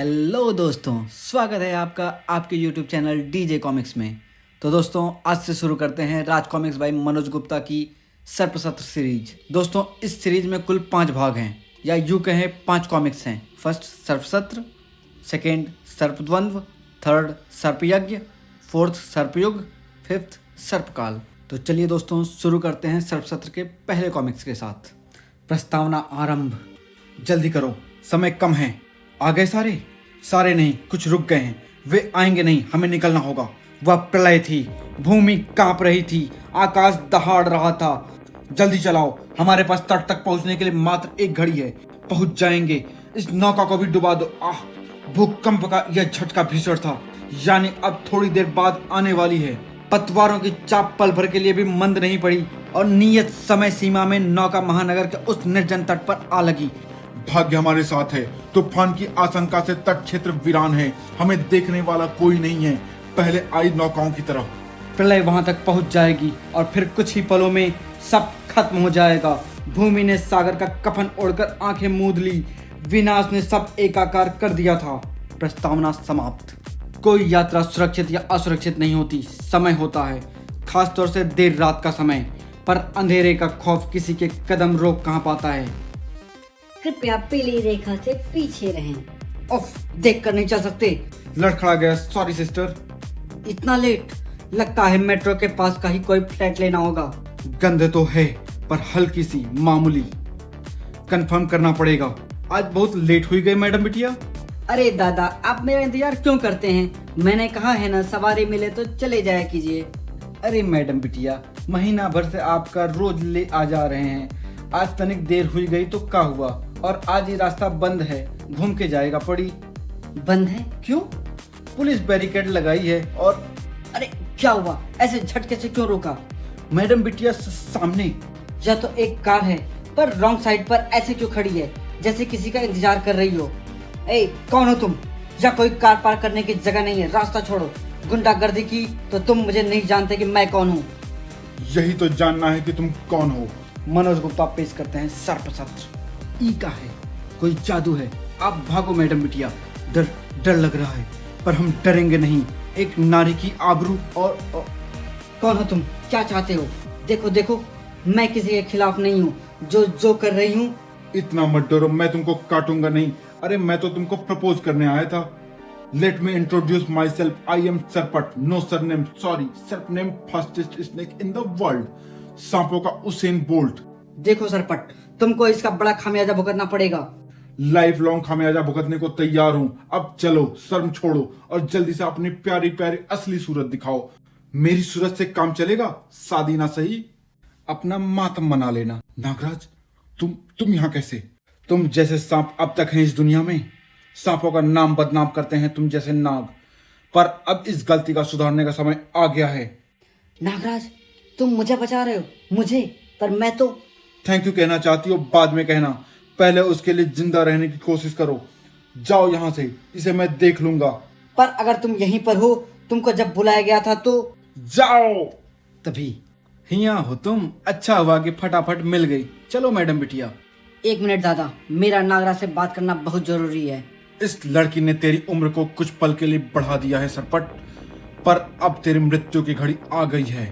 Hello दोस्तों, स्वागत है आपका आपके यूट्यूब चैनल डीजे कॉमिक्स में। तो दोस्तों, आज से शुरू करते हैं राज कॉमिक्स बाय मनोज गुप्ता की सर्पसत्र सीरीज। दोस्तों, इस सीरीज में कुल 5 भाग हैं, या यूँ कहें 5 कॉमिक्स हैं। First Sarpasatra, second Sarpadvandva, third Sarpayagya, fourth Sarpayug, fifth Sarpakaal. तो चलिए दोस्तों, शुरू करते हैं सर्पसत्र के पहले कॉमिक्स के साथ। प्रस्तावना आरंभ। जल्दी करो, समय कम है। आ गए सारे नहीं, कुछ रुक गए हैं। वे आएंगे नहीं, हमें निकलना होगा। वह प्रलय थी, भूमि कांप रही थी, आकाश दहाड़ रहा था। जल्दी चलाओ, हमारे पास तट तक पहुंचने के लिए मात्र 1 घड़ी है। पहुंच जाएंगे। इस नौका को भी डुबा दो। आह, भूकंप का यह झटका भीषण था, यानी अब थोड़ी देर बाद आने वाली है। पतवारों की चाप पल भर के लिए भी मंद नहीं पड़ी और नियत समय सीमा में नौका महानगर के उस निर्जन तट पर आ लगी। भाग्य हमारे साथ है। तूफान की आशंका से तट क्षेत्र वीरान है। हमें देखने वाला कोई नहीं है। पहले आई नौकाओं की तरफ। प्रलय वहां तक पहुंच जाएगी और फिर कुछ ही पलों में सब खत्म हो जाएगा। भूमि ने सागर का कफन ओढ़कर आंखें मूंद ली। विनाश ने सब एकाकार कर दिया था। प्रस्तावना समाप्त। कोई यात्रा सुरक्षित या असुरक्षित नहीं होती, समय होता है, खासतौर से देर रात का समय। पर अंधेरे का खौफ किसी के कदम रोक कहाँ पाता है। कृपया पीली रेखा से पीछे रहें। उफ, देख कर नहीं चल सकते। लड़खड़ा गया, सॉरी सिस्टर। इतना लेट? लगता है मेट्रो के पास का ही कोई फ्लैट लेना होगा। गंध तो है, पर हल्की सी, मामूली। कंफर्म करना पड़ेगा। आज बहुत लेट हुई गई मैडम बिटिया। अरे दादा, आप मेरा इंतजार क्यों करते हैं? मैंने कहा है ना, सवारी मिले तो चले जाया कीजिए। अरे मैडम बिटिया, महीना भर से आपका रोज ले आ जा रहे हैं। आज तनिक देर हुई गई तो क्या हुआ? और आज ये रास्ता बंद है, घूम के जाएगा पड़ी। बंद है? क्यों? पुलिस बैरिकेड लगाई है। और अरे क्या हुआ? ऐसे झटके से क्यों रोका? मैडम बिटिया सामने। या तो एक कार है, पर रॉन्ग साइड पर ऐसे क्यों खड़ी है, जैसे किसी का इंतजार कर रही हो। ए, कौन हो तुम? या कोई कार पार्क करने की जगह नहीं है, रास्ता छोड़ो। गुंडागर्दी की तो तुम मुझे नहीं जानते कि मैं कौन हूँ। यही तो जानना है कि तुम कौन हो। मनोज गुप्ता पेश करते हैं सर्पसत्र। ई का है, कोई जादू है। आप भागो मैडम बिटिया। डर लग रहा है, पर हम डरेंगे नहीं। एक नारी की आबरू और कौन हो तुम? क्या चाहते हो? देखो देखो, मैं किसी के खिलाफ नहीं हूँ। जो कर रही हूँ। इतना मत डरो, मैं तुमको काटूंगा नहीं। अरे मैं तो तुमको प्रपोज करने आया था। Let me introduce my self. I am Sarpat, no surname, sorry, surname fastest snake in the world, सांपों का उसेन बोल्ट। देखो सरपट, तुमको इसका बड़ा खामियाजा भुगतना पड़ेगा। लाइफ लॉन्ग खामियाजा भुगतने को तैयार हूँ। अब चलो, शर्म छोड़ो और जल्दी से अपनी प्यारी प्यारी असली सूरत दिखाओ। मेरी सूरत से काम चलेगा, शादी ना सही, अपना मातम मना लेना। नागराज, तुम यहाँ कैसे? तुम जैसे सांप अब तक हैं इस दुनिया में। सांपों का नाम बदनाम करते हैं तुम जैसे नाग, पर अब इस गलती का सुधारने का समय आ गया है। नागराज, तुम मुझे बचा रहे हो, मुझे? पर मैं तो। थैंक यू कहना चाहती हो बाद में कहना, पहले उसके लिए जिंदा रहने की कोशिश करो। जाओ यहाँ से, इसे मैं देख लूंगा। पर अगर तुम यहीं पर हो, तुमको जब बुलाया गया था तो। जाओ। तभी यहाँ हो तुम। अच्छा हुआ कि फटाफट मिल गई। चलो मैडम बिटिया। 1 मिनट दादा, मेरा नागराज से बात करना बहुत जरूरी है। इस लड़की ने तेरी उम्र को कुछ पल के लिए बढ़ा दिया है सरपट, पर अब तेरी मृत्यु की घड़ी आ गई है।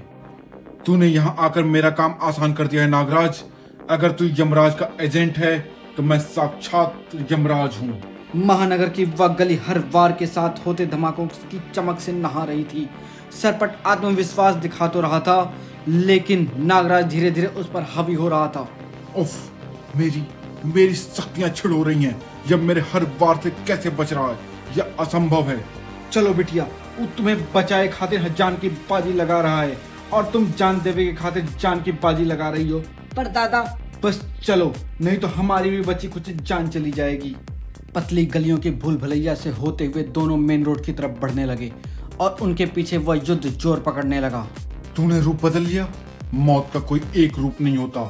तूने यहाँ आकर मेरा काम आसान कर दिया है नागराज। अगर तू यमराज का एजेंट है तो मैं साक्षात यमराज हूँ। महानगर की वह गली हर वार के साथ होते धमाकों की चमक से नहा रही थी। सरपट आत्मविश्वास दिखा तो रहा था, लेकिन नागराज धीरे धीरे उस पर हावी हो रहा था। उफ, मेरी शक्तियां छिड़ रही हैं। यह मेरे हर वार से कैसे बच रहा है? यह असंभव है। चलो बिटिया, वो तुम्हें बचाए खातिर जान की बाजी लगा रहा है और तुम जान देवे के खातिर जान की बाजी लगा रही हो। पर दादा। बस चलो, नहीं तो हमारी भी बची कुछ जान चली जाएगी। पतली गलियों की भूल भुलैया से होते हुए दोनों मेन रोड की तरफ बढ़ने लगे और उनके पीछे वह युद्ध जोर पकड़ने लगा। तूने रूप बदल लिया। मौत का कोई एक रूप नहीं होता,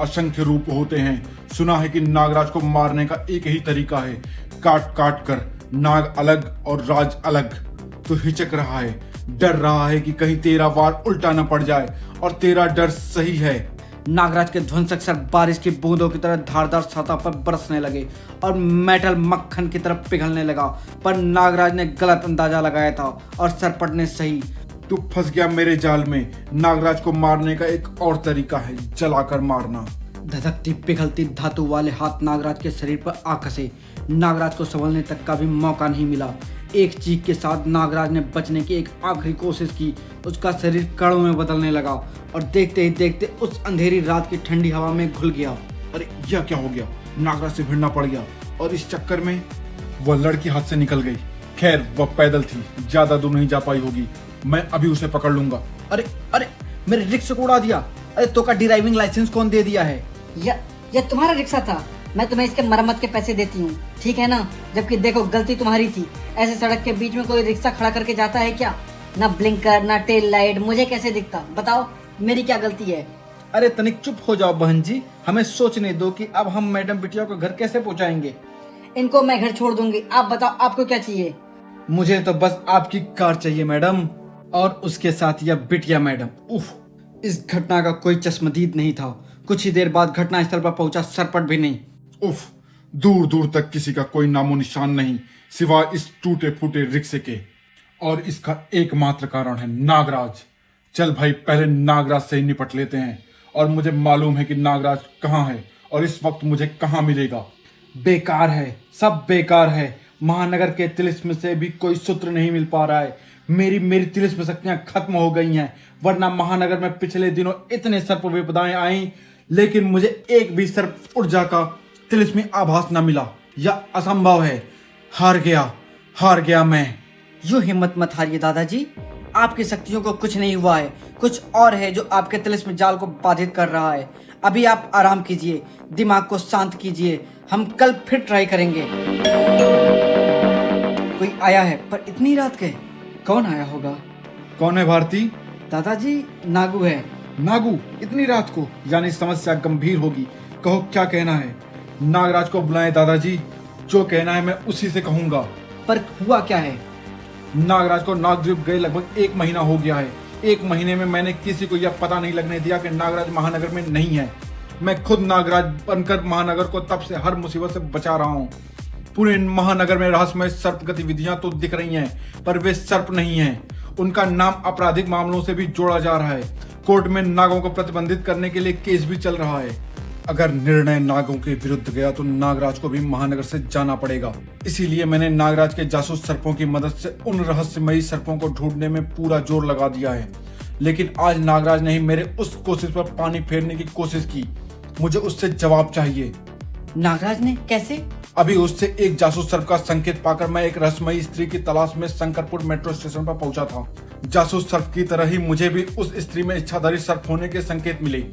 असंख्य रूप होते हैं। सुना है कि नागराज को मारने का एक ही तरीका है, काट काट कर। नाग अलग और राज अलग। तो हिचक रहा है, डर रहा है कि कहीं तेरा वार उल्टा न पड़ जाए, और तेरा डर सही है। नागराज के ध्वंसक सर बारिश की बूंदों की तरह धारदार सतह पर बरसने लगे और मेटल मक्खन की तरफ पिघलने लगा। पर नागराज ने गलत अंदाजा लगाया था और सरपट ने सही। तू फंस गया मेरे जाल में। नागराज को मारने का एक और तरीका है, जलाकर मारना। धधकती पिघलती धातु वाले हाथ नागराज के शरीर पर आ कसे। नागराज को संभलने तक का भी मौका नहीं मिला। एक चीख के साथ नागराज ने बचने की एक आखिरी कोशिश की। उसका शरीर कणों में बदलने लगा और देखते ही देखते उस अंधेरी रात की ठंडी हवा में घुल गया। अरे यह क्या हो गया? नागराज से भिड़ना पड़ गया और इस चक्कर में वह लड़की हाथ से निकल गई। खैर वह पैदल थी, ज्यादा दूर नहीं जा पाई होगी। मैं अभी उसे पकड़ लूंगा। अरे अरे मेरे रिक्शे को उड़ा दिया। अरे तो का ड्राइविंग लाइसेंस कौन दे दिया है? यह तुम्हारा रिक्शा था। मैं तुम्हें इसके मरम्मत के पैसे देती हूँ, ठीक है ना? जबकि देखो गलती तुम्हारी थी। ऐसे सड़क के बीच में कोई रिक्शा खड़ा करके जाता है क्या? ना ब्लिंकर ना टेल लाइट, मुझे कैसे दिखता? बताओ मेरी क्या गलती है? अरे तनिक चुप हो जाओ बहन जी, हमें सोचने दो कि अब हम मैडम बिटिया को घर कैसे पहुंचाएंगे। इनको मैं घर छोड़ दूंगी। आप बताओ आपको क्या चाहिए? मुझे तो बस आपकी कार चाहिए मैडम, और उसके साथ यह बिटिया मैडम। उफ, इस घटना का कोई चश्मदीद नहीं था। कुछ ही देर बाद घटनास्थल पर पहुंचा सरपट भी नहीं। उफ, दूर दूर तक किसी का कोई नामो निशान नहीं सिवाय इस टूटे फूटे रिक्शे के। और इसका एकमात्र कारण है नागराज। चल भाई, पहले नागराज से ही निपट लेते हैं। और मुझे मालूम है कि नागराज कहाँ है और इस वक्त मुझे कहाँ मिलेगा। बेकार है, सब बेकार है। महानगर के तिलिस्म से भी कोई सूत्र नहीं मिल पा रहा है। मेरी तिलिस्म शक्तियां खत्म हो गई हैं। वरना महानगर में पिछले दिनों इतने सर्प विपदाएं आई, लेकिन मुझे एक भी सर्प ऊर्जा का तिलिस्मी आभास न मिला। यह असंभव है। हार गया मैं। यूं हिम्मत मत हारिए दादाजी, आपकी शक्तियों को कुछ नहीं हुआ है। कुछ और है जो आपके तिलिस्म जाल को बाधित कर रहा है। अभी आप आराम कीजिए, दिमाग को शांत कीजिए। हम कल फिर ट्राई करेंगे। कोई आया है, पर इतनी रात के। कौन आया होगा? कौन है भारती? दादाजी, नागू है। नागू? इतनी रात को? यानी समस्या गंभीर होगी। कहो क्या कहना है? नागराज को बुलाएं दादाजी। जो कहना है मैं उसी से कहूंगा। पर हुआ क्या है? नागराज को नागद्वीप गए लगभग 1 महीना हो गया है। 1 महीने में मैंने किसी को यह पता नहीं लगने दिया कि नागराज महानगर में नहीं है। मैं खुद नागराज बनकर महानगर को तब से हर मुसीबत से बचा रहा हूँ। पूरे महानगर में रहस्यमय सर्प गतिविधियां तो दिख रही हैं, पर वे सर्प नहीं हैं। उनका नाम आपराधिक मामलों से भी जोड़ा जा रहा है। कोर्ट में नागों को प्रतिबंधित करने के लिए केस भी चल रहा है। अगर निर्णय नागों के विरुद्ध गया तो नागराज को भी महानगर से जाना पड़ेगा। इसीलिए मैंने नागराज के जासूस सर्पों की मदद से उन रहस्यमयी सर्पों को ढूंढने में पूरा जोर लगा दिया है। लेकिन आज नागराज ने ही मेरे उस कोशिश पर पानी फेरने की कोशिश की। मुझे उससे जवाब चाहिए। नागराज ने? कैसे? अभी उससे एक जासूस सर्प का संकेत पाकर मैं एक रहस्यमयी स्त्री की तलाश में शंकरपुर मेट्रो स्टेशन पर पहुंचा था। जासूस सर्प की तरह ही मुझे भी उस स्त्री में इच्छाधारी सर्प होने के संकेत मिले।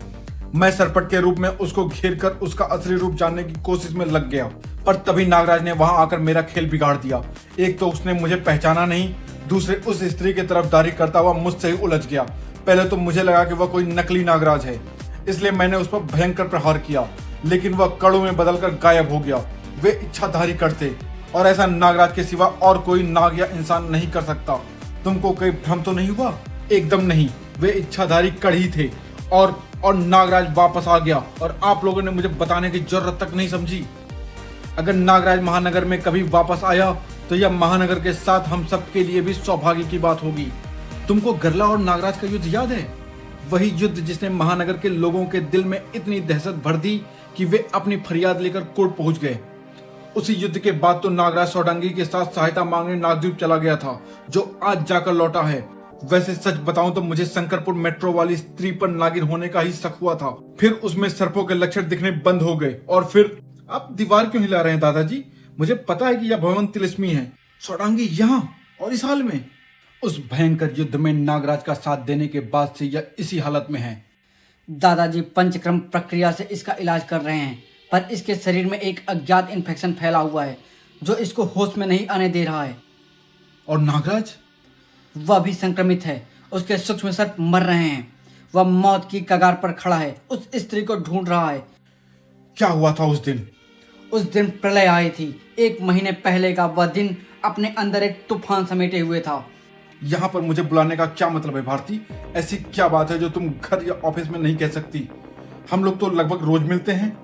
मैं सरपट के रूप में उसको घेर कर उसका असली रूप जानने की कोशिश में लग गया, पर तभी नागराज ने वहां आकर मेरा खेल बिगाड़ दिया। एक तो उसने मुझे पहचाना नहीं, दूसरे उस स्त्री की तरफदारी करता हुआ मुझसे ही उलझ गया। पहले तो मुझे लगा कि वह कोई नकली नागराज है, इसलिए मैंने उस पर भयंकर प्रहार किया, लेकिन वह कड़ों में बदलकर गायब हो गया। वे इच्छाधारी करते, और ऐसा नागराज के सिवा और कोई नाग या इंसान नहीं कर सकता। तुमको कोई भ्रम तो नहीं हुआ? एकदम नहीं, वे इच्छाधारी कड़ ही थे। और नागराज वापस आ गया और आप लोगों ने मुझे बताने की जरूरत तक नहीं समझी। अगर नागराज महानगर में कभी वापस आया तो यह महानगर के साथ हम सब के लिए भी सौभाग्य की बात होगी। तुमको गरला और नागराज का युद्ध याद है? वही युद्ध जिसने महानगर के लोगों के दिल में इतनी दहशत भर दी कि वे अपनी फरियाद लेकर कोर्ट पहुंच गए। उसी युद्ध के बाद तो नागराज सौडंगी के साथ सहायता मांगने नागद्वीप चला गया था, जो आज जाकर लौटा है। वैसे सच बताऊं तो मुझे शंकरपुर मेट्रो वाली स्त्री पर नागिन होने का ही शक हुआ था। फिर उसमें सर्पों के लक्षण दिखने बंद हो गए, और फिर आप दीवार क्यों हिला रहे हैं दादाजी? मुझे पता है कि यह भगवान तिलिस्मी है। सौडंगी यहाँ और इस हाल में? उस भयंकर युद्ध में नागराज का साथ देने के बाद से यह इसी हालत में है। दादाजी पंचक्रम प्रक्रिया से इसका इलाज कर रहे हैं, पर इसके शरीर में एक अज्ञात इन्फेक्शन फैला हुआ है जो इसको होश में नहीं आने दे रहा है। और नागराज? वह भी संक्रमित है। उसके सूक्ष्म सर्प मर रहे हैं। वह मौत की कगार पर खड़ा है, उस स्त्री को ढूंढ रहा है। क्या हुआ था उस दिन? उस दिन प्रलय आई थी। 1 महीने पहले का वह दिन अपने अंदर एक तूफान समेटे हुए था। यहाँ पर मुझे बुलाने का क्या मतलब है भारती? ऐसी क्या बात है जो तुम घर या ऑफिस में नहीं कह सकती? हम लोग तो लगभग रोज मिलते हैं।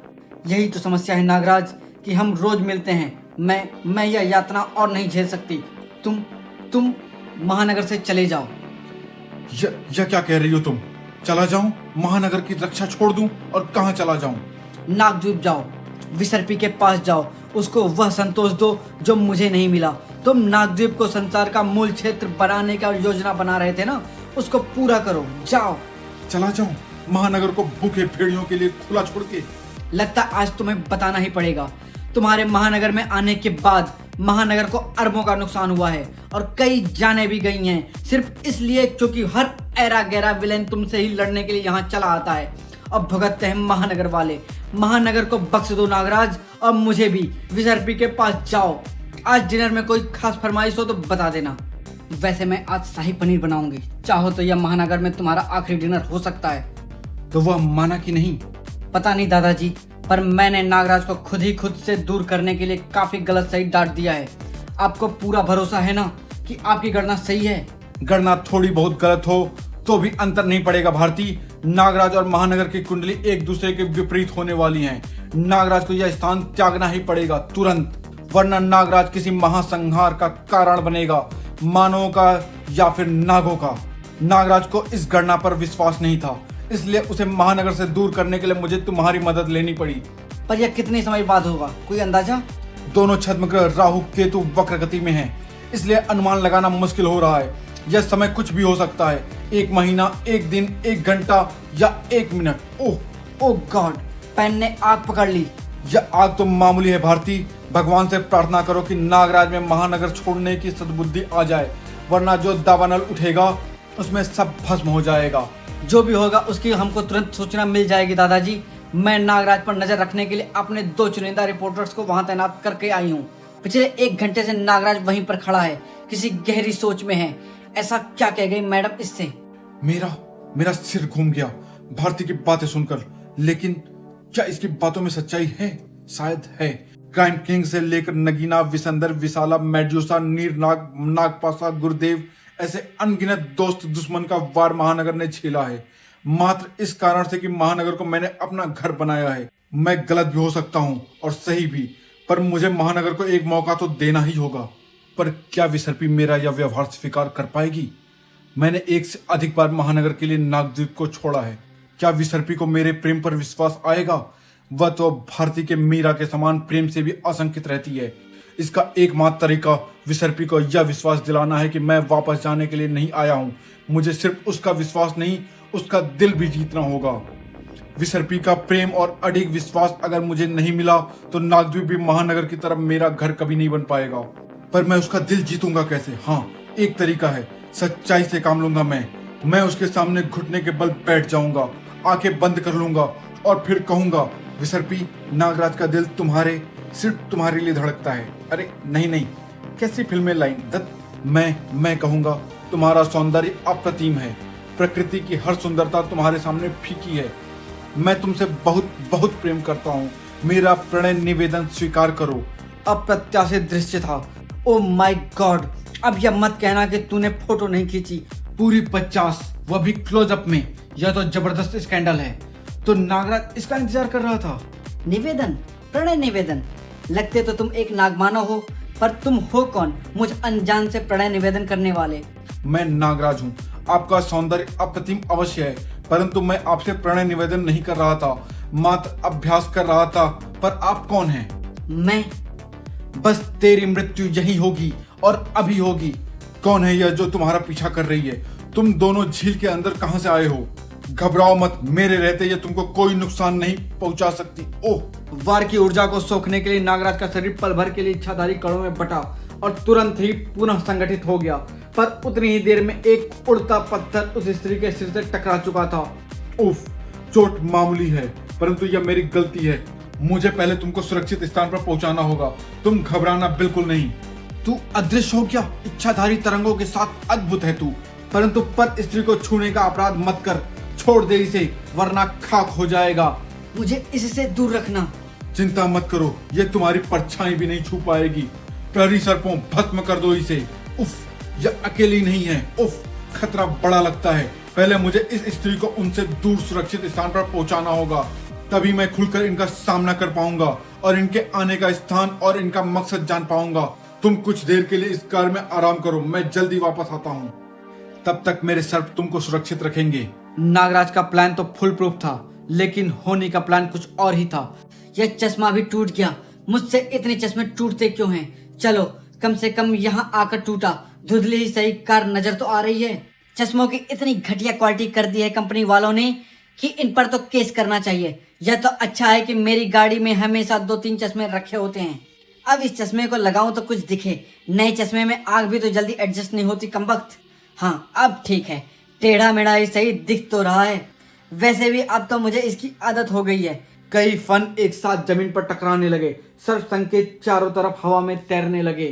यही तो समस्या है नागराज कि हम रोज मिलते हैं। मैं यह यातना और नहीं झेल सकती। तुम महानगर से चले जाओ। यह क्या कह रही हो तुम? चला जाऊं? महानगर की रक्षा छोड़ दूं? और कहां चला जाऊं? नागद्वीप जाओ, विसर्पी के पास जाओ, उसको वह संतोष दो जो मुझे नहीं मिला। तुम नागद्वीप को संसार का मूल क्षेत्र बनाने का योजना बना रहे थे ना, उसको पूरा करो। जाओ। चला जाऊं महानगर को भूखे भेड़ियों के लिए खुला छोड़ के? लगता आज तुम्हें बताना ही पड़ेगा। तुम्हारे महानगर में आने के बाद महानगर को अरबों का नुकसान हुआ है और कई जानें भी गई हैं, सिर्फ इसलिए क्योंकि हर ऐरा गैरा विलेन तुमसे ही लड़ने के लिए यहाँ चला आता है। अब भुगतते हैं महानगर वाले। महानगर को बख्श दो नागराज, और मुझे भी। विसर्पी के पास जाओ। आज डिनर में कोई खास फरमाइश हो तो बता देना। वैसे मैं आज शाही पनीर बनाऊंगी, चाहो तो यह महानगर में तुम्हारा आखिरी डिनर हो सकता है। तो वह माना कि नहीं? पता नहीं दादाजी, पर मैंने नागराज को खुद से दूर करने के लिए काफी गलत सही डांट दिया है। आपको पूरा भरोसा है ना कि आपकी गणना सही है? गणना थोड़ी बहुत गलत हो तो भी अंतर नहीं पड़ेगा भारती। नागराज और महानगर की कुंडली एक दूसरे के विपरीत होने वाली हैं। नागराज को यह स्थान त्यागना ही पड़ेगा तुरंत, वरना नागराज किसी महासंहार का कारण बनेगा, मानवों का या फिर नागों का। नागराज को इस गणना पर विश्वास नहीं था, इसलिए उसे महानगर से दूर करने के लिए मुझे तुम्हारी मदद लेनी पड़ी। पर यह कितने समय बाद होगा, कोई अंदाजा? दोनों छद्मग्रह राहु केतु वक्र गति में हैं, इसलिए अनुमान लगाना मुश्किल हो रहा है। यह समय कुछ भी हो सकता है, 1 महीना, 1 दिन, 1 घंटा या 1 मिनट। ओह गॉड, पेन ने आग पकड़ ली। यह आग तो मामूली है भारती। भगवान से प्रार्थना करो कि नागराज में महानगर छोड़ने की सद्बुद्धि आ जाए, वरना जो दावानल उठेगा उसमें सब भस्म हो जाएगा। जो भी होगा उसकी हमको तुरंत सूचना मिल जाएगी दादाजी। मैं नागराज पर नजर रखने के लिए अपने 2 चुनिंदा रिपोर्टर्स को वहां तैनात करके आई हूँ। पिछले 1 घंटे से नागराज वहीं पर खड़ा है, किसी गहरी सोच में है। ऐसा क्या कह गई मैडम इससे? मेरा सिर घूम गया भारती की बातें सुनकर। लेकिन क्या इसकी बातों में सच्चाई है? शायद है। क्राइम किंग से लेकर नगीना, विसंदर, विशाला, मेड्यूसा, नीरनाग, नागपासा, गुरुदेव, ऐसे अनगिनत दोस्त दुश्मन का वार महानगर ने झेला है, मात्र इस कारण से कि महानगर को मैंने अपना घर बनाया है। मैं गलत भी हो सकता हूं और सही भी, पर मुझे महानगर को एक मौका तो देना ही होगा। पर क्या विसर्पी मेरा यह व्यवहार स्वीकार कर पाएगी? मैंने 1 से अधिक बार महानगर के लिए नागद्वीप को छोड़ा है। क्या विसर्पी को मेरे प्रेम पर विश्वास आएगा? वह तो भारती के मीरा के समान प्रेम से भी आशंकित रहती है। इसका एकमात्र तरीका विसर्पी को यह विश्वास दिलाना है कि मैं वापस जाने के लिए नहीं आया हूं। मुझे सिर्फ उसका विश्वास नहीं, उसका दिल भी जीतना होगा। विसर्पी का प्रेम और अडिग विश्वास अगर मुझे नहीं मिला तो नागद्वीप भी महानगर की तरफ मेरा घर कभी नहीं बन पाएगा। पर मैं उसका दिल जीतूंगा कैसे? हाँ, एक तरीका है, सच्चाई से काम लूंगा। मैं उसके सामने घुटने के बल बैठ जाऊंगा, आंखें बंद कर लूंगा और फिर कहूंगा, विसर्पी, नागराज का दिल सिर्फ तुम्हारे लिए धड़कता है। अरे नहीं, कैसी फिल्में लाइन दत्त। मैं कहूंगा, तुम्हारा सौंदर्य अप्रतिम है, प्रकृति की हर सुंदरता तुम्हारे सामने फीकी है। मैं तुमसे बहुत बहुत प्रेम करता हूँ, मेरा प्रणय निवेदन स्वीकार करो। अप्रत्याशित दृश्य था। ओ माय गॉड, अब यह मत कहना कि तूने फोटो नहीं खींची। पूरी 50, वह भी क्लोजअप में। यह तो जबरदस्त स्कैंडल है। तो नागराज इसका इंतजार कर रहा था। निवेदन, प्रणय निवेदन। लगते तो तुम एक नागमानव हो, पर तुम हो कौन मुझ अनजान से प्रणय निवेदन करने वाले? मैं नागराज हूँ। आपका सौंदर्य अप्रतिम अवश्य है, परंतु मैं आपसे प्रणय निवेदन नहीं कर रहा था, मात्र अभ्यास कर रहा था। पर आप कौन हैं? मैं बस तेरी मृत्यु यही होगी और अभी होगी। कौन है यह जो तुम्हारा पीछा कर रही है? तुम दोनों झील के अंदर कहां से आए हो? घबराओ मत, मेरे रहते ये तुमको कोई नुकसान नहीं पहुंचा सकती। ओह, वार की ऊर्जा को सोखने के लिए नागराज का शरीर पल भर के लिए इच्छाधारी कणों में बटा और तुरंत ही पुनः संगठित हो गया। पर उतनी ही देर में एक उड़ता पत्थर उस स्त्री के सिर से टकरा चुका था। उफ, चोट मामूली है, परंतु यह मेरी गलती है। मुझे पहले तुमको सुरक्षित स्थान पर पहुंचाना होगा। तुम घबराना बिल्कुल नहीं। तू अदृश्य हो क्या? इच्छाधारी तरंगों के साथ अद्भुत है तू, परंतु पर स्त्री को छूने का अपराध मत कर। छोड़ दे इसे, वरना खाक हो जाएगा। मुझे इससे दूर रखना। चिंता मत करो, ये तुम्हारी परछाई भी नहीं छू पाएगी। प्रहरी सर्पों, भस्म कर दो इसे। उफ, यह अकेली नहीं है। उफ, खतरा बड़ा लगता है। पहले मुझे इस स्त्री को उनसे दूर सुरक्षित स्थान पर पहुंचाना होगा, तभी मैं खुलकर इनका सामना कर पाऊंगा और इनके आने का स्थान और इनका मकसद जान पाऊंगा। तुम कुछ देर के लिए इस कार में आराम करो, मैं जल्दी वापस आता हूँ। तब तक मेरे सर्प तुमको सुरक्षित रखेंगे। नागराज का प्लान तो फुल प्रूफ था, लेकिन होनी का प्लान कुछ और ही था। यह चश्मा भी टूट गया। मुझसे इतने चश्मे टूटते क्यों हैं? चलो कम से कम यहाँ आकर टूटा, धुंधली ही सही कार नजर तो आ रही है। चश्मों की इतनी घटिया क्वालिटी कर दी है कंपनी वालों ने कि इन पर तो केस करना चाहिए। यह तो अच्छा है कि मेरी गाड़ी में हमेशा 2-3 चश्मे रखे होते हैं। अब इस चश्मे को लगाऊं तो कुछ दिखे। नए चश्मे में आग भी तो जल्दी एडजस्ट नहीं होती कमबख्त। हाँ अब ठीक है, टेढ़ा मेढ़ा ही सही दिख तो रहा है। वैसे भी अब तो मुझे इसकी आदत हो गई है। कई फन एक साथ जमीन पर टकराने लगे, सर्प संकेत चारों तरफ हवा में तैरने लगे,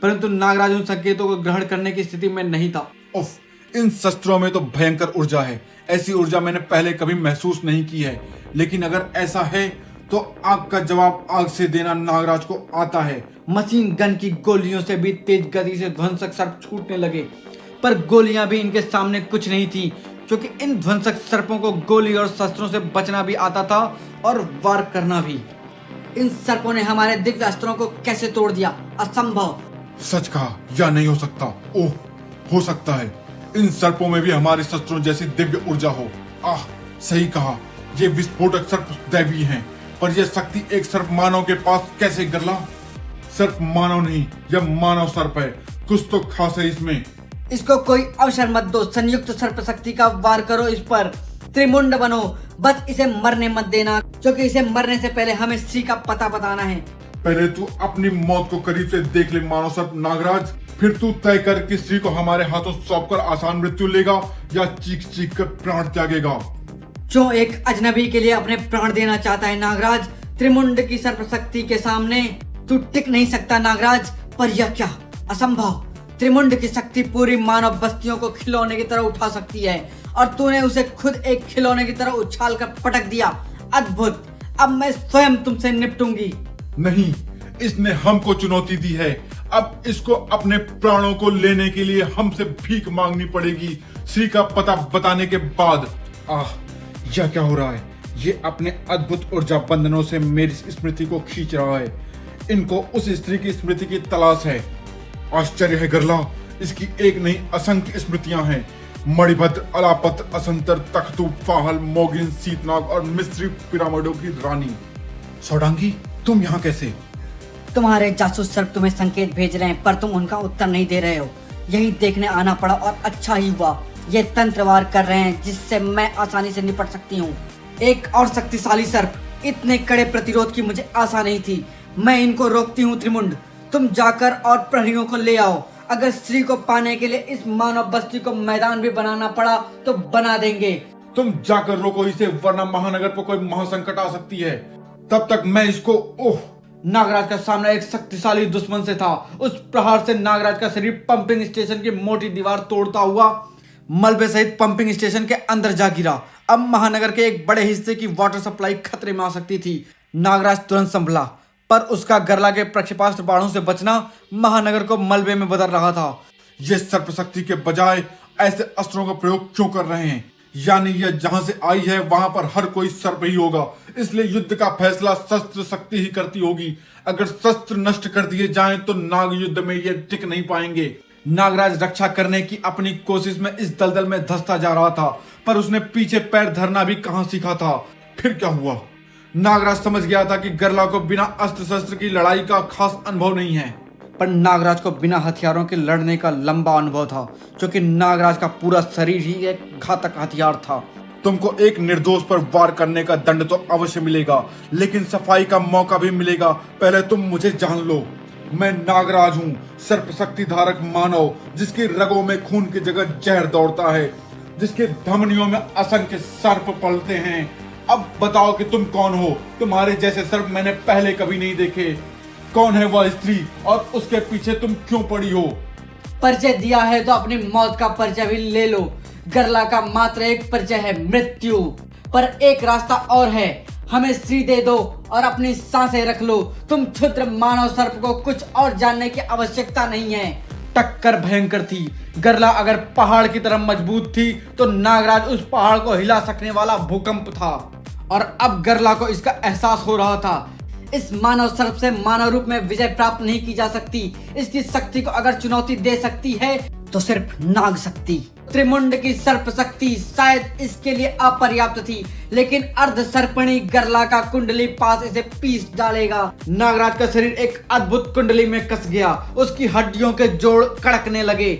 परंतु नागराज उन संकेतों को ग्रहण करने की स्थिति में नहीं था। उफ, इन शस्त्रों में तो भयंकर ऊर्जा है। ऐसी ऊर्जा मैंने पहले कभी महसूस नहीं की है। लेकिन अगर ऐसा है तो आग का जवाब आग से देना नागराज को आता है। मशीन गन की गोलियों से भी तेज गति से ध्वंसक सर्प छूटने लगे, पर गोलियां भी इनके सामने कुछ नहीं थी, क्योंकि इन ध्वंसक सर्पों को गोली और शस्त्रों से बचना भी आता था और वार करना भी। इन सर्पों ने हमारे दिव्य अस्त्रों को कैसे तोड़ दिया? असंभव। सच कहा या नहीं हो सकता? ओह, हो सकता है। इन सर्पों में भी हमारे शस्त्रों जैसी दिव्य ऊर्जा हो। आह, सही कहा, ये विस्फोटक सर्प दैवी हैं, पर यह शक्ति एक सर्प मानव के पास कैसे गिरला? सर्प मानव नहीं, यह मानव सर्प है। कुछ तो खास है इसमें। इसको कोई अवसर मत दो। संयुक्त सर्प शक्ति का वार करो इस पर। त्रिमुंड बनो, बस इसे मरने मत देना, क्योंकि इसे मरने से पहले हमें श्री का पता बताना है। पहले तू अपनी मौत को करीब से देख ले मानव सर्प नागराज, फिर तू तय कर कि श्री को हमारे हाथों सौंपकर आसान मृत्यु लेगा या चीख चीख कर प्राण त्यागेगा। जो एक अजनबी के लिए अपने प्राण देना चाहता है नागराज, त्रिमुंड की सर्प शक्ति के सामने तू टिक नहीं सकता नागराज। पर यह क्या? असंभव। त्रिमुंड की शक्ति पूरी मानव बस्तियों को खिलौने की तरह उठा सकती है, और तूने उसे खुद एक खिलौने की तरह उछाल कर पटक दिया। अद्भुत। अब मैं स्वयं तुमसे निपटूंगी। नहीं, इसने हमको चुनौती दी है। अब इसको अपने प्राणों को लेने के लिए हमसे भीख मांगनी पड़ेगी श्री का पता बताने के बाद। आह, यह क्या हो रहा है? ये अपने अद्भुत ऊर्जा बंधनों से मेरी स्मृति को खींच रहा है। इनको उस स्त्री की स्मृति की तलाश है। आश्चर्य है गरला, इसकी एक नहीं असंख्य स्मृतियां हैं। मणिभद्र, अलापत, असंतर, तख्तू, फाहल, मोगिन, सीतनाग और मिस्री पिरामिडों की रानी। सौडांगी, तुम यहाँ कैसे? तुम्हारे जासूस सर्प तुम्हें संकेत भेज रहे हैं, पर तुम उनका उत्तर नहीं दे रहे हो। यही देखने आना पड़ा, और अच्छा ही हुआ। ये तंत्रवार कर रहे हैं जिससे मैं आसानी से निपट सकती हूँ। एक और शक्तिशाली सर्प। इतने कड़े प्रतिरोध की मुझे आशा नहीं थी। मैं इनको रोकती हूँ त्रिमुंड। तुम जाकर और प्रहरियों को ले आओ। अगर श्री को पाने के लिए इस मानव बस्ती को मैदान भी बनाना पड़ा तो बना देंगे। तुम जाकर रोको इसे, वरना महानगर पर कोई महासंकट आ सकती है। तब तक मैं इसको। ओह, नागराज का सामना एक शक्तिशाली दुश्मन से था। उस प्रहार से नागराज का शरीर पंपिंग स्टेशन की मोटी दीवार तोड़ता हुआ मलबे सहित पंपिंग स्टेशन के अंदर जा गिरा। अब महानगर के एक बड़े हिस्से की वाटर सप्लाई खतरे में आ सकती थी। नागराज तुरंत संभला, पर उसका गरला के प्रक्षेपास्त्र बाणों से बचना महानगर को मलबे में बदल रहा था। ये सर्प शक्ति के बजाय ऐसे अस्त्रों का प्रयोग क्यों कर रहे हैं? यानी यह जहां से आई है वहां पर हर कोई सर्प ही होगा, इसलिए युद्ध का फैसला शस्त्र शक्ति ही करती होगी। अगर शस्त्र नष्ट कर दिए जाएं तो नाग युद्ध में ये टिक नहीं पाएंगे। नागराज रक्षा करने की अपनी कोशिश में इस दलदल में धंसता जा रहा था, पर उसने पीछे पैर धरना भी कहां सीखा था। फिर क्या हुआ? नागराज समझ गया था कि गरला को बिना अस्त्र शस्त्र की लड़ाई का खास अनुभव नहीं है, पर नागराज को बिना हथियारों के लड़ने का लंबा अनुभव था, क्योंकि नागराज का पूरा शरीर ही एक घातक हथियार था। तुमको एक निर्दोष पर वार करने का दंड तो अवश्य मिलेगा, लेकिन सफाई का मौका भी मिलेगा। पहले तुम मुझे जान लो। मैं नागराज हूँ, सर्प शक्ति धारक मानव, जिसकी रगों में खून की जगह जहर दौड़ता है, जिसके धमनियों में असंख्य सर्प पलते हैं। अब बताओ कि तुम कौन हो? तुम्हारे जैसे सर्प मैंने पहले कभी नहीं देखे। कौन है वह स्त्री और उसके पीछे तुम क्यों पड़ी हो? परिचय दिया है तो अपनी मौत का परिचय भी ले लो। गरला का मात्र एक परिचय है, मृत्यु। पर एक रास्ता और है, हमें श्री दे दो और अपनी सांसें रख लो। तुम क्षुद्र मानव सर्प को कुछ और जानने की आवश्यकता नहीं है। टक्कर भयंकर थी। गरला अगर पहाड़ की तरह मजबूत थी तो नागराज उस पहाड़ को हिला सकने वाला भूकंप था। और अब गरला को इसका एहसास हो रहा था। इस मानव सर्प से मानव रूप में विजय प्राप्त नहीं की जा सकती। इसकी शक्ति को अगर चुनौती दे सकती है तो सिर्फ नाग शक्ति। त्रिमुंड की सर्प शक्ति शायद इसके लिए अपर्याप्त थी, लेकिन अर्ध सर्पणी गरला का कुंडली पास इसे पीस डालेगा। नागराज का शरीर एक अद्भुत कुंडली में कस गया। उसकी हड्डियों के जोड़ कड़कने लगे।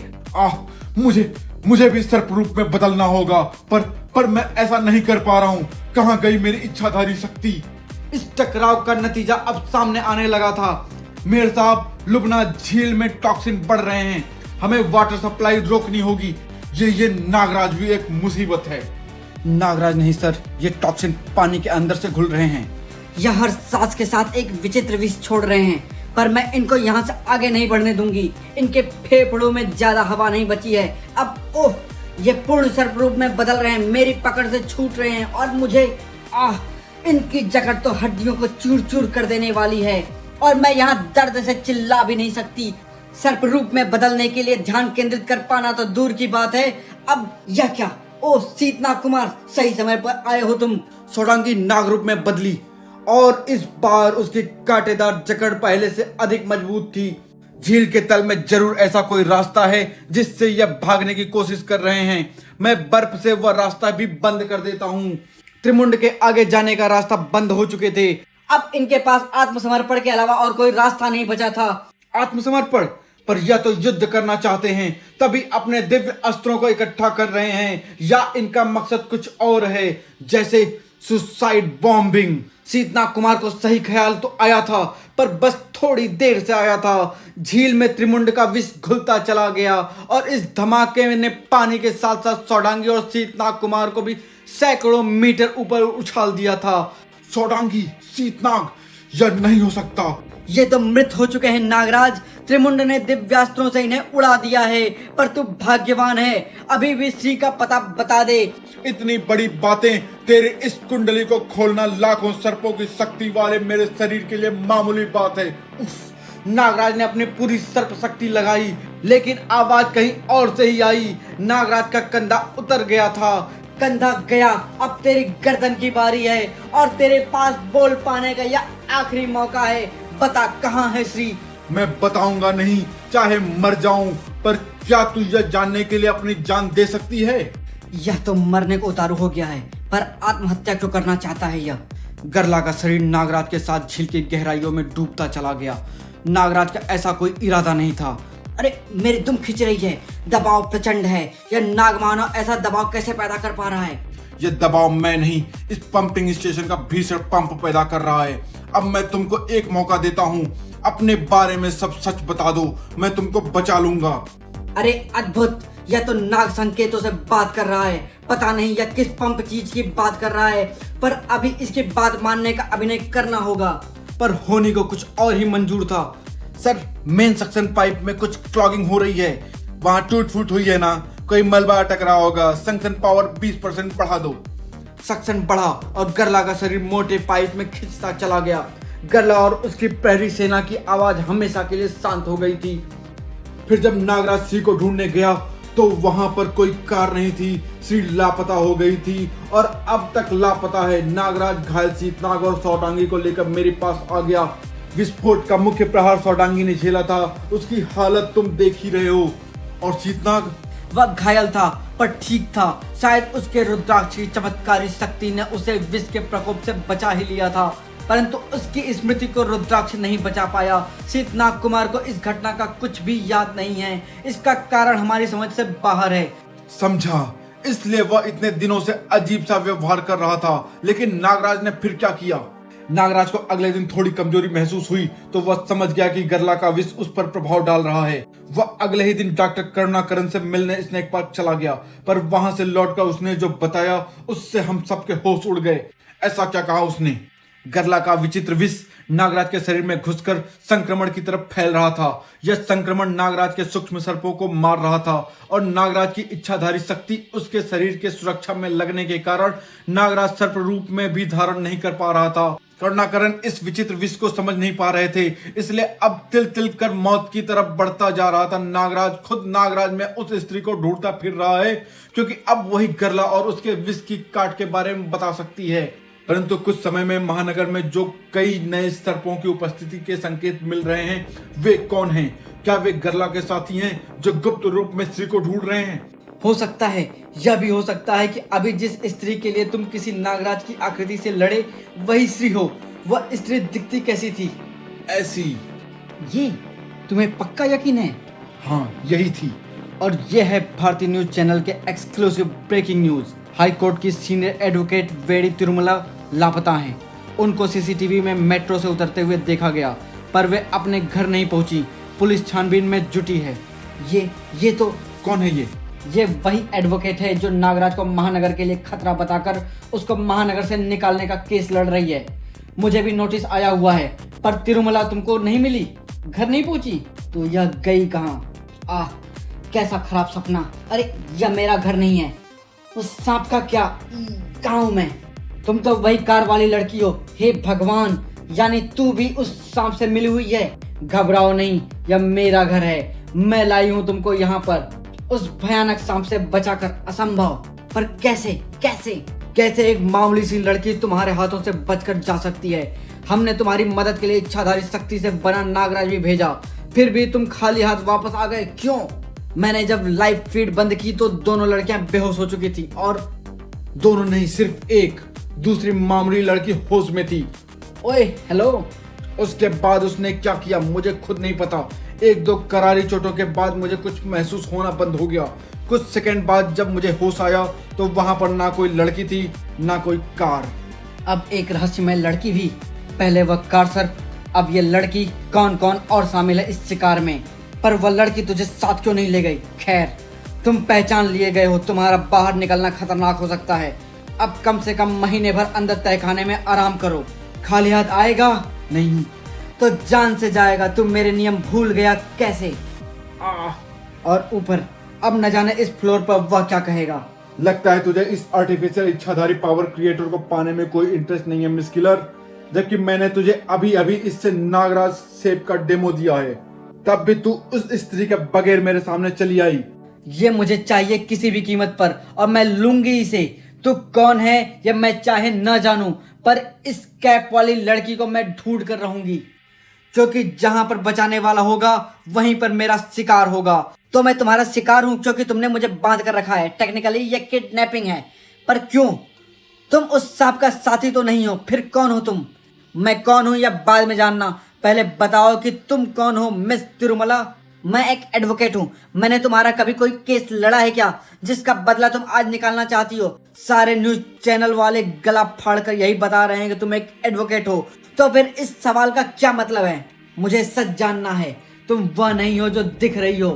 मुझे भी सर्प रूप में बदलना होगा, पर मैं ऐसा नहीं कर पा रहा हूँ। कहाँ गई मेरी इच्छाधारी शक्ति? इस टकराव का नतीजा अब सामने आने लगा था। मेयर साहब, लुबना झील में टॉक्सिन बढ़ रहे हैं। हमें वाटर सप्लाई रोकनी होगी। ये नागराज भी एक मुसीबत है। नागराज नहीं सर, ये टॉक्सिन पानी के अंदर से घुल रहे हैं। यह हर सांस के साथ एक विचित्र विष छोड़ रहे हैं, पर मैं इनको यहाँ से आगे नहीं बढ़ने दूंगी। इनके फेफड़ों में ज्यादा हवा नहीं बची है। अब ओह, ये पूर्ण सर्प रूप में बदल रहे हैं। मेरी पकड़ से छूट रहे हैं और मुझे इनकी जकड़ तो हड्डियों को चूर चूर कर देने वाली है। और मैं यहाँ दर्द से चिल्ला भी नहीं सकती। सर्प रूप में बदलने के लिए ध्यान केंद्रित कर पाना तो दूर की बात है। अब यह क्या? ओ शीतनाग कुमार, सही समय पर आए हो तुम। सोडांगी नाग रूप में बदली और इस बार उसकी कांटेदार जकड़ पहले से अधिक मजबूत थी। झील के तल में जरूर ऐसा कोई रास्ता है जिससे यह भागने की कोशिश कर रहे हैं। मैं बर्फ से वह रास्ता भी बंद कर देता हूँ। त्रिमुंड के आगे जाने का रास्ता बंद हो चुके थे। अब इनके पास आत्मसमर्पण के अलावा और कोई रास्ता नहीं बचा था। आत्मसमर्पण? पर या तो युद्ध करना चाहते हैं तभी अपने दिव्य अस्त्रों को इकट्ठा कर रहे हैं, या इनका मकसद कुछ और है, जैसे सुसाइड बॉम्बिंग। शीतनाग कुमार को सही ख्याल तो आया था, पर बस थोड़ी देर से आया था। झील में त्रिमुंड का विष घुलता चला गया और इस धमाके ने पानी के साथ साथ सोडांगी और शीतनाग कुमार को भी सैकड़ों मीटर ऊपर उछाल दिया था। सोडांगी, शीतनाग, यह नहीं हो सकता। ये तो मृत हो चुके हैं नागराज। त्रिमुंड ने दिव्यास्त्रों से इन्हें उड़ा दिया है, पर तू भाग्यवान है। अभी भी श्री का पता बता दे। इतनी बड़ी बातें, तेरे इस कुंडली को खोलना लाखों सर्पों की शक्ति वाले मेरे शरीर के लिए मामूली बात है। नागराज ने अपनी पूरी सर्प शक्ति लगाई, लेकिन आवाज कहीं और से ही आई। नागराज का कंधा उतर गया था। कंधा गया, अब तेरी गर्दन की बारी है और तेरे पास बोल पाने का यह आखिरी मौका है। बता, कहाँ है श्री? मैं बताऊंगा नहीं, चाहे मर जाऊं, पर क्या तू यह जानने के लिए अपनी जान दे सकती है? यह तो मरने को उतारू हो गया है, पर आत्महत्या क्यों करना चाहता है यह? गरला का शरीर नागराज के साथ झील की गहराइयों में डूबता चला गया। नागराज का ऐसा कोई इरादा नहीं था। अरे मेरी दुम खिंच रही है। दबाव प्रचंड है। यह नागमानव ऐसा दबाव कैसे पैदा कर पा रहा है? यह दबाव मैं नहीं, इस पंपिंग स्टेशन का भीषण पंप पैदा कर रहा है। अब मैं तुमको एक मौका देता हूँ, अपने बारे में सब सच बता दो, मैं तुमको बचा लूंगा। अरे अद्भुत, यह तो नाग संकेतों से बात कर रहा है। पता नहीं यह किस पंप चीज की बात कर रहा है, पर अभी इसकी बात मानने का अभिनय करना होगा। पर होनी को कुछ और ही मंजूर था। सर, मेन सक्शन पाइप में कुछ क्लॉगिंग हो रही है। वहां टूट फूट हुई है ना, कोई मलबा टकरा होगा। सक्शन पावर 20% बढ़ा दो। सक्शन बढ़ा और गरला का शरीर मोटे पाइप में खिंचता चला गया। गरला और उसकी प्रहरी सेना की आवाज हमेशा के लिए शांत हो गई थी। फिर जब नागराज श्री को ढूंढने गया तो वहां पर कोई कार नहीं थी। श्री लापता हो गई थी और अब तक लापता है। नागराज घायल शीतनाग और सोडांगी को लेकर मेरे पास आ गया। विस्फोट का मुख्य प्रहार सोडांगी ने झेला था, उसकी हालत तुम देख ही रहे हो। और शीतनाग? वह घायल था पर ठीक था। शायद उसके रुद्राक्ष की चमत्कारी शक्ति ने उसे विष के प्रकोप से बचा ही लिया था, परंतु उसकी स्मृति को रुद्राक्ष नहीं बचा पाया। शीतनाग कुमार को इस घटना का कुछ भी याद नहीं है। इसका कारण हमारी समझ से बाहर है। समझा, इसलिए वह इतने दिनों से अजीब सा व्यवहार कर रहा था। लेकिन नागराज ने फिर क्या किया? नागराज को अगले दिन थोड़ी कमजोरी महसूस हुई तो वह समझ गया कि गरला का विष उस पर प्रभाव डाल रहा है। वह अगले ही दिन डॉक्टर करुणाकरण से मिलने स्नेक पार्क चला गया, पर वहां से लौटकर उसने जो बताया उससे हम सबके होश उड़ गए। ऐसा क्या कहा उसने? गरला का विचित्र विष नागराज के शरीर में घुसकर संक्रमण की तरफ फैल रहा था। यह संक्रमण नागराज के सूक्ष्म सर्पों को मार रहा था और नागराज की इच्छाधारी शक्ति उसके शरीर के सुरक्षा में लगने के कारण नागराज सर्प रूप में भी धारण नहीं कर पा रहा था। करुणाकरण इस विचित्र विष को समझ नहीं पा रहे थे, इसलिए अब तिल तिल कर मौत की तरफ बढ़ता जा रहा था। नागराज खुद नागराज में उस स्त्री को ढूंढता फिर रहा है, क्योंकि अब वही गरला और उसके विष की काट के बारे में बता सकती है। परंतु कुछ समय में महानगर में जो कई नए सर्पों की उपस्थिति के संकेत मिल रहे हैं, वे कौन हैं? क्या वे गरला के साथी हैं जो गुप्त रूप में स्त्री को ढूंढ रहे हैं? हो सकता है, यह भी हो सकता है कि अभी जिस स्त्री के लिए तुम किसी नागराज की आकृति से लड़े वही स्त्री हो। वह स्त्री दिखती कैसी थी? ऐसी। ये तुम्हें पक्का यकीन है? हाँ, यही थी। और यह है भारतीय न्यूज चैनल के exclusive breaking news. High court की सीनियर एडवोकेट वेडी तिरुमला लापता हैं। उनको सीसीटीवी में मेट्रो से उतरते हुए देखा गया, पर वे अपने घर नहीं पहुंची। पुलिस छानबीन में जुटी है। ये तो कौन है ये? ये वही एडवोकेट है जो नागराज को महानगर के लिए खतरा बताकर उसको महानगर से निकालने का केस लड़ रही है। मुझे भी नोटिस आया हुआ है, पर तिरुमला तुमको नहीं मिली, घर नहीं पहुंची, तो यह गई कहाँ? कैसा खराब सपना। अरे यह मेरा घर नहीं है। उस सांप का क्या? कहाँ हूं मैं? तुम तो वही कार वाली लड़की हो। हे भगवान, यानी तू भी उस सांप से मिली हुई है। घबराओ नहीं, यह मेरा घर है। मैं लाई हूँ तुमको यहाँ पर उस भयानक सांप से बचाकर। असंभव। पर कैसे एक मामूली सी लड़की तुम्हारे हाथों से बचकर जा सकती है? हमने तुम्हारी मदद के लिए इच्छाधारी शक्ति से बना नागराज भी भेजा, फिर भी तुम खाली हाथ वापस आ गए, क्यों? मैंने जब लाइव फीड बंद की तो दोनों लड़कियां बेहोश हो चुकी थी। और दोनों नहीं, सिर्फ एक। दूसरी मामूली लड़की होश में थी। ओए हेलो। उसके बाद उसने क्या किया मुझे खुद नहीं पता। एक दो करारी चोटों के बाद मुझे कुछ महसूस होना बंद हो गया। कुछ सेकंड बाद जब मुझे होश आया तो वहां पर ना कोई लड़की थी, ना कोई कार। अब एक रहस्यमय लड़की भी। पहले वह कार सर्प, अब ये लड़की। कौन कौन और शामिल है इस शिकार में? पर वह लड़की तुझे साथ क्यों नहीं ले गई? खैर, तुम पहचान लिए गए हो। तुम्हारा बाहर निकलना खतरनाक हो सकता है। अब कम से कम महीने भर अंदर तहखाने में आराम करो। खाली हाथ आएगा नहीं तो जान से जाएगा। तुम मेरे नियम भूल गया कैसे? और ऊपर अब न जाने इस फ्लोर पर वह क्या कहेगा। लगता है तुझे इस आर्टिफिशियल इच्छाधारी पावर क्रिएटर को पाने में कोई इंटरेस्ट नहीं है मिस किलर, जबकि मैंने तुझे अभी अभी इससे नागराज सेब का डेमो दिया है। तब भी तू उस स्त्री के बगैर मेरे सामने चली आई। ये मुझे चाहिए किसी भी कीमत पर, और मैं लूंगी इसे। तू कौन है ये मैं चाहे न जानूं, पर इस कैप वाली लड़की को मैं ढूंढ कर रहूंगी, क्योंकि जहां पर बचाने वाला होगा वहीं पर मेरा शिकार होगा। तो मैं तुम्हारा शिकार हूं क्योंकि तुमने मुझे बांध कर रखा है। टेक्निकली ये किडनैपिंग है, पर क्यों? तुम उस सांप का साथी तो नहीं हो, फिर कौन हो तुम? मैं कौन हूं या बाद में जानना, पहले बताओ कि तुम कौन हो मिस तिरुमला। मैं एक एडवोकेट हूँ। मैंने तुम्हारा कभी कोई केस लड़ा है क्या, जिसका बदला तुम आज निकालना चाहती हो? सारे न्यूज चैनल वाले गला फाड़ कर यही बता रहे हैं कि तुम एक एडवोकेट हो, तो फिर इस सवाल का क्या मतलब है? मुझे सच जानना है। तुम वह नहीं हो जो दिख रही हो।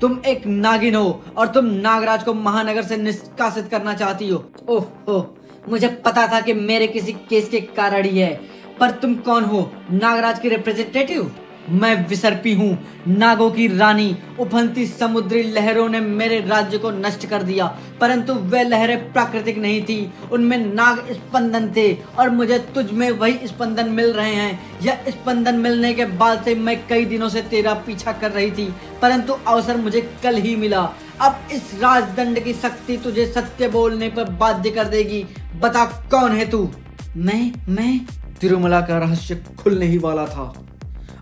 तुम एक नागिन हो और तुम नागराज को महानगर से निष्कासित करना चाहती हो। ओह, मुझे पता था कि मेरे किसी केस के कारण ही है। पर तुम कौन हो? नागराज की रिप्रेजेंटेटिव? मैं विसर्पी हूँ, नागों की रानी। उफनती समुद्री लहरों ने मेरे राज्य को नष्ट कर दिया, परंतु वे लहरें प्राकृतिक नहीं थी, उनमें नाग स्पंदन थे, और मुझे तुझ में वही स्पंदन मिल रहे हैं। यह स्पंदन मिलने के बाद से मैं कई दिनों से तेरा पीछा कर रही थी, परंतु अवसर मुझे कल ही मिला। अब इस राजदंड की शक्ति तुझे सत्य बोलने पर बाध्य कर देगी। बता कौन है तू? मैं तिरुमला का रहस्य खुलने ही वाला था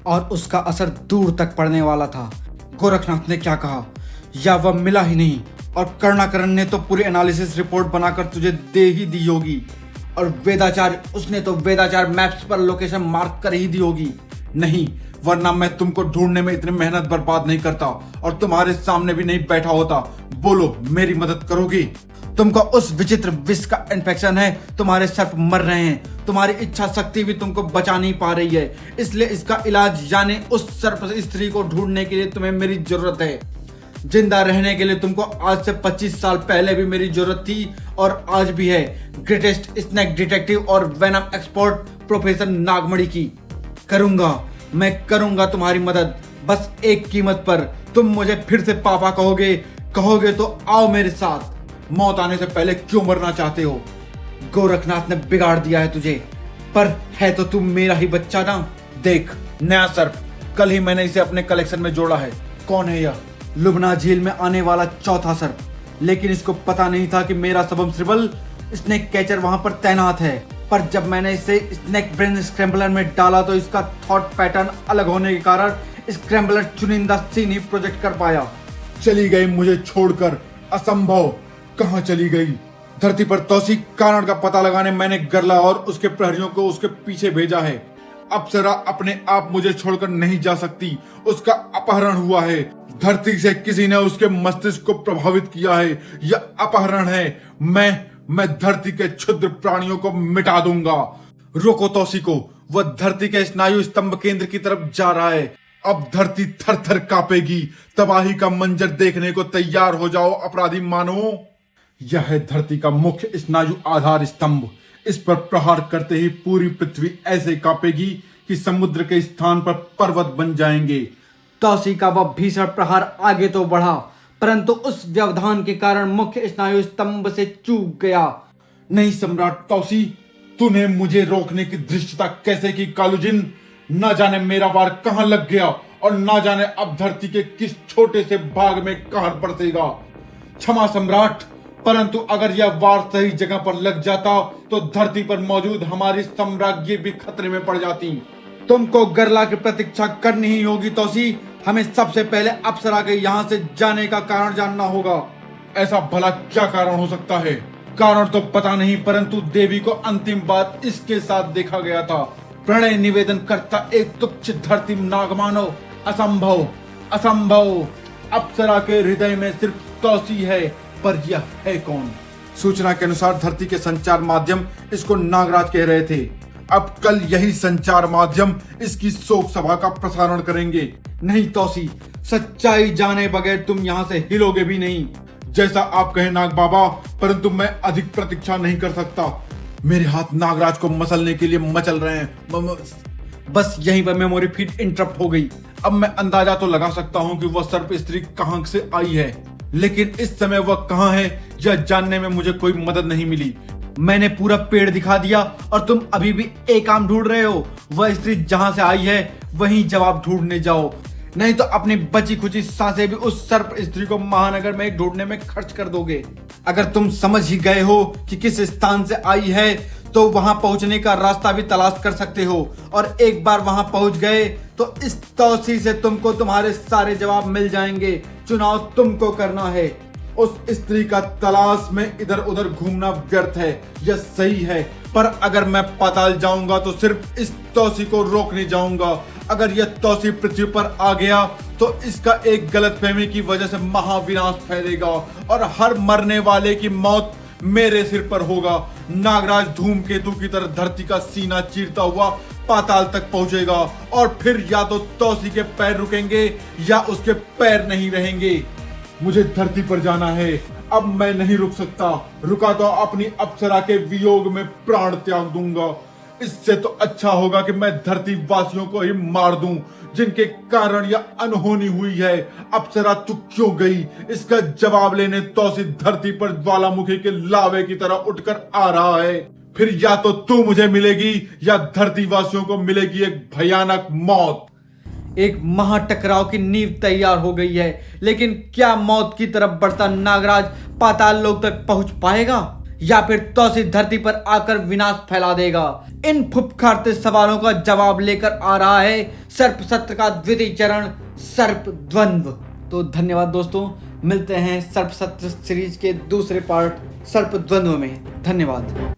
और उसका असर दूर तक पड़ने वाला था। गोरखनाथ ने क्या कहा या वह मिला ही नहीं, और करुणाकरण ने तो पूरी एनालिसिस रिपोर्ट बनाकर तुझे दे ही दी होगी, और वेदाचार्य, उसने तो वेदाचार्य मैप्स पर लोकेशन मार्क कर ही दी होगी। नहीं, वरना मैं तुमको ढूंढने में इतनी मेहनत बर्बाद नहीं करता और तुम्हारे सामने भी नहीं बैठा होता। बोलो, मेरी मदद करोगी? तुमको उस विचित्र विष का इन्फेक्शन है, तुम्हारे सर्प मर रहे हैं, तुम्हारी इच्छा शक्ति भी तुमको बचा नहीं पा रही है, इसलिए इसका इलाज यानी उस सर्प स्त्री को ढूंढने के लिए तुम्हें मेरी जरूरत है। जिंदा रहने के लिए तुमको आज से 25 साल पहले भी मेरी जरूरत थी और आज भी है। ग्रेटेस्ट स्नैक डिटेक्टिव और वेनम एक्सपर्ट प्रोफेसर नागमणि की। मैं करूंगा तुम्हारी मदद, बस एक कीमत पर। तुम मुझे फिर से पापा कहोगे तो आओ मेरे साथ। मौत आने से पहले क्यों मरना चाहते हो? गोरखनाथ ने बिगाड़ दिया है तुझे। पर है तो तू मेरा ही बच्चा ना। देख, नया सर्प, कल ही मैंने इसे अपने कलेक्शन में जोड़ा है। कौन है यह? लुबना झील में आने वाला चौथा सर्प, लेकिन इसको पता नहीं था कि मेरा सबमर्सिबल स्नेक कैचर वहां पर तैनात है। पर जब मैंने इसे स्नेक ब्रेन स्क्रैम्बलर में डाला तो इसका थॉट पैटर्न अलग होने के कारण स्क्रैम्बलर चुनिंदा सीन ही प्रोजेक्ट कर पाया। चली गई मुझे छोड़कर, असंभव। कहां चली गई? धरती पर तौसी कारण का पता लगाने मैंने गरला और उसके प्रहरियों को उसके पीछे भेजा है। अप्सरा अपने आप मुझे छोड़कर नहीं जा सकती, उसका अपहरण हुआ है। धरती से किसी ने उसके मस्तिष्क को प्रभावित किया है। यह अपहरण है। मैं धरती के क्षुद्र प्राणियों को मिटा दूंगा। रोको तौसी को, वह धरती के स्नायु स्तंभ केंद्र की तरफ जा रहा है। अब धरती थर थर कांपेगी। तबाही का मंजर देखने को तैयार हो जाओ अपराधी मानवों। यह है धरती का मुख्य स्नायु आधार स्तंभ। इस पर प्रहार करते ही पूरी पृथ्वी ऐसे कांपेगी कि समुद्र के स्थान पर पर्वत बन जाएंगे। तौसी का वह भीषण प्रहार आगे तो बढ़ा, परंतु उस व्यवधान के कारण मुख्य स्नायु स्तंभ से चूक गया। नहीं सम्राट तौसी, तूने मुझे रोकने की धृष्टता कैसे की कालूजिन? न जाने मेरा वार कहां लग गया और न जाने अब धरती के किस छोटे से भाग में कहर बरसेगा। क्षमा सम्राट, परंतु अगर यह वार सही जगह पर लग जाता तो धरती पर मौजूद हमारी साम्राज्य भी खतरे में पड़ जाती। तुमको गरला की प्रतीक्षा करनी ही होगी तौसी। हमें सबसे पहले अप्सरा के यहाँ से जाने का कारण जानना होगा। ऐसा भला क्या कारण हो सकता है? कारण तो पता नहीं, परंतु देवी को अंतिम बार इसके साथ देखा गया था। प्रणय निवेदन करता एक तुच्छ धरती नागमानव। असंभव, असंभव। अप्सरा के हृदय में सिर्फ तौसी है, पर यह है कौन? सूचना के अनुसार धरती के संचार माध्यम इसको नागराज कह रहे थे। अब कल यही संचार माध्यम इसकी शोक सभा का प्रसारण करेंगे। नहीं तौसी, सच्चाई जाने बगैर तुम यहाँ से हिलोगे भी नहीं। जैसा आप कहें नाग बाबा, परंतु मैं अधिक प्रतीक्षा नहीं कर सकता। मेरे हाथ नागराज को मसलने के लिए मचल रहे हैं। बस यहीं पर मेमोरी फीड इंटरप्ट हो गई। अब मैं अंदाजा तो लगा सकता हूँ कि वह सर्प स्त्री कहां से आई है, लेकिन इस समय वह कहां है यह जानने में मुझे कोई मदद नहीं मिली। मैंने पूरा पेड़ दिखा दिया और तुम अभी भी एक काम ढूंढ रहे हो। वह स्त्री जहां से आई है वहीं जवाब ढूंढने जाओ, नहीं तो अपनी बची खुची सांसें भी उस सर्प स्त्री को महानगर में ढूंढने में खर्च कर दोगे। अगर तुम समझ ही गए हो कि किस स्थान से आई है तो वहां पहुंचने का रास्ता भी तलाश कर सकते हो, और एक बार वहां पहुंच गए तो इस तौसी से तुमको तुम्हारे सारे जवाब मिल जाएंगे। चुनाव तुमको करना है। उस स्त्री का तलाश में इधर उधर घूमना व्यर्थ है, यह सही है। पर अगर मैं पाताल जाऊंगा तो सिर्फ इस तौसी को रोकने जाऊंगा। अगर यह तौसी पृथ्वी पर आ गया तो इसका एक गलतफहमी की वजह से महाविनाश फैलेगा और हर मरने वाले की मौत मेरे सिर पर होगा। नागराज धूमकेतु की तरह धरती का सीना चीरता हुआ पाताल तक पहुंचेगा और फिर या तो तौसी के पैर रुकेंगे या उसके पैर नहीं रहेंगे। मुझे धरती पर जाना है, अब मैं नहीं रुक सकता। रुका तो अपनी अप्सरा के वियोग में प्राण त्याग दूंगा। इससे तो अच्छा होगा कि मैं धरती वासियों को ही मार दूं जिनके कारण यह अनहोनी हुई है। अप्सरा तू क्यों गई? इसका जवाब लेने तौसी धरती पर ज्वालामुखी के लावे की तरह उठकर आ रहा है। फिर या तो तू मुझे मिलेगी या धरती वासियों को मिलेगी एक भयानक मौत। एक महाटकराव की नींव तैयार हो गई है, लेकिन क्या मौत की तरफ बढ़ता नागराज पाताल लोक तक पहुंच पाएगा या फिर तौसी धरती पर आकर विनाश फैला देगा? इन फुफकारते सवालों का जवाब लेकर आ रहा है सर्प सत्र का द्वितीय चरण, सर्प द्वंद्व। तो धन्यवाद दोस्तों, मिलते हैं सर्प सत्र सीरीज के दूसरे पार्ट सर्प द्वंद्व में। धन्यवाद।